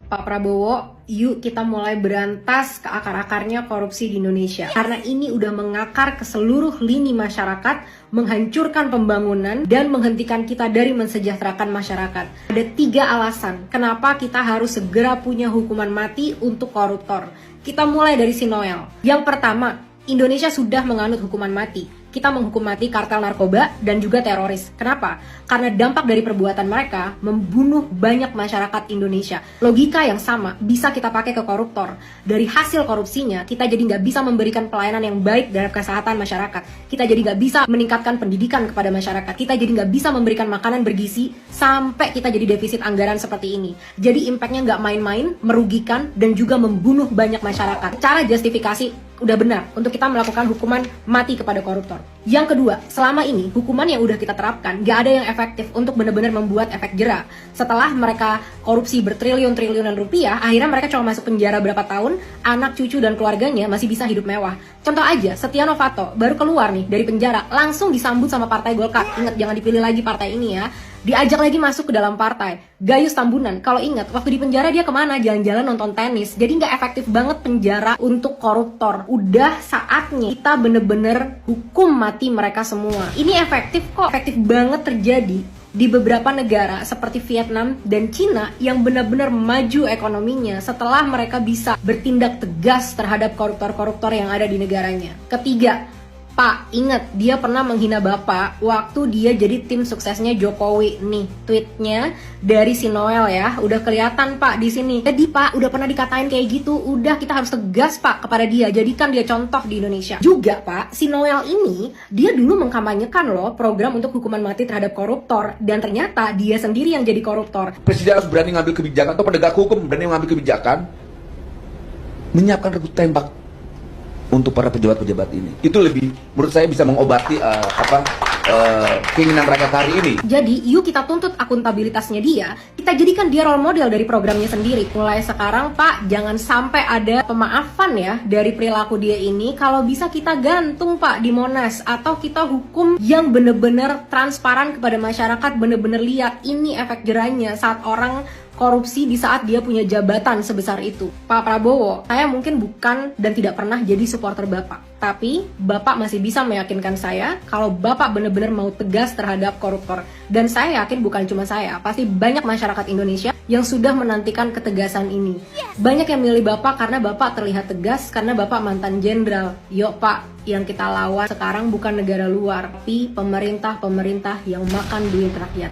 Pak Prabowo, yuk kita mulai berantas ke akar-akarnya korupsi di Indonesia. Karena ini udah mengakar ke seluruh lini masyarakat, menghancurkan pembangunan, dan menghentikan kita dari mensejahterakan masyarakat. Ada 3 alasan kenapa kita harus segera punya hukuman mati untuk koruptor. Kita mulai dari si Noel. Yang pertama, Indonesia sudah menganut hukuman mati. Kita menghukum mati kartel narkoba dan juga teroris. Kenapa? Karena dampak dari perbuatan mereka membunuh banyak masyarakat Indonesia. Logika yang sama bisa kita pakai ke koruptor. Dari hasil korupsinya, kita jadi nggak bisa memberikan pelayanan yang baik dari kesehatan masyarakat. Kita jadi nggak bisa meningkatkan pendidikan kepada masyarakat. Kita jadi nggak bisa memberikan makanan bergizi sampai kita jadi defisit anggaran seperti ini. Jadi impactnya nggak main-main, merugikan, dan juga membunuh banyak masyarakat. Cara justifikasi udah benar untuk kita melakukan hukuman mati kepada koruptor. Yang kedua, selama ini hukuman yang udah kita terapkan gak ada yang efektif untuk benar-benar membuat efek jera. Setelah mereka korupsi bertriliun-triliunan rupiah, akhirnya mereka cuma masuk penjara berapa tahun, anak cucu dan keluarganya masih bisa hidup mewah. Contoh aja, Setia Novanto baru keluar nih dari penjara, langsung disambut sama Partai Golkar. Ingat, jangan dipilih lagi partai ini ya. Diajak lagi masuk ke dalam partai. Gayus Tambunan, kalau ingat waktu di penjara dia kemana? Jalan-jalan nonton tenis. Jadi nggak efektif banget penjara untuk koruptor. Udah saatnya kita bener-bener hukum mati mereka semua. Ini efektif kok, efektif banget terjadi di beberapa negara seperti Vietnam dan Cina yang benar-benar maju ekonominya setelah mereka bisa bertindak tegas terhadap koruptor-koruptor yang ada di negaranya. Ketiga, Pak, ingat dia pernah menghina Bapak waktu dia jadi tim suksesnya Jokowi. Nih, tweetnya dari si Noel ya. Udah kelihatan Pak di sini. Jadi Pak, udah pernah dikatain kayak gitu. Udah, kita harus tegas Pak kepada dia. Jadikan dia contoh di Indonesia. Juga Pak, si Noel ini dia dulu mengkampanyekan loh program untuk hukuman mati terhadap koruptor. Dan ternyata dia sendiri yang jadi koruptor. Presiden harus berani ngambil kebijakan, atau penegak hukum berani ngambil kebijakan, menyiapkan regu tembak untuk para pejabat-pejabat ini. Itu lebih, menurut saya, bisa mengobati keinginan rakyat hari ini. Jadi, yuk kita tuntut akuntabilitasnya dia. Kita jadikan dia role model dari programnya sendiri. Mulai sekarang, Pak, jangan sampai ada pemaafan ya dari perilaku dia ini. Kalau bisa kita gantung, Pak, di Monas. Atau kita hukum yang bener-bener transparan kepada masyarakat, bener-bener lihat ini efek jerahnya saat orang korupsi di saat dia punya jabatan sebesar itu. Pak Prabowo, saya mungkin bukan dan tidak pernah jadi supporter Bapak. Tapi, Bapak masih bisa meyakinkan saya kalau Bapak benar-benar mau tegas terhadap koruptor. Dan saya yakin bukan cuma saya, pasti banyak masyarakat Indonesia yang sudah menantikan ketegasan ini. Banyak yang milih Bapak karena Bapak terlihat tegas, karena Bapak mantan jenderal. Yuk Pak, yang kita lawan sekarang bukan negara luar, tapi pemerintah-pemerintah yang makan duit rakyat.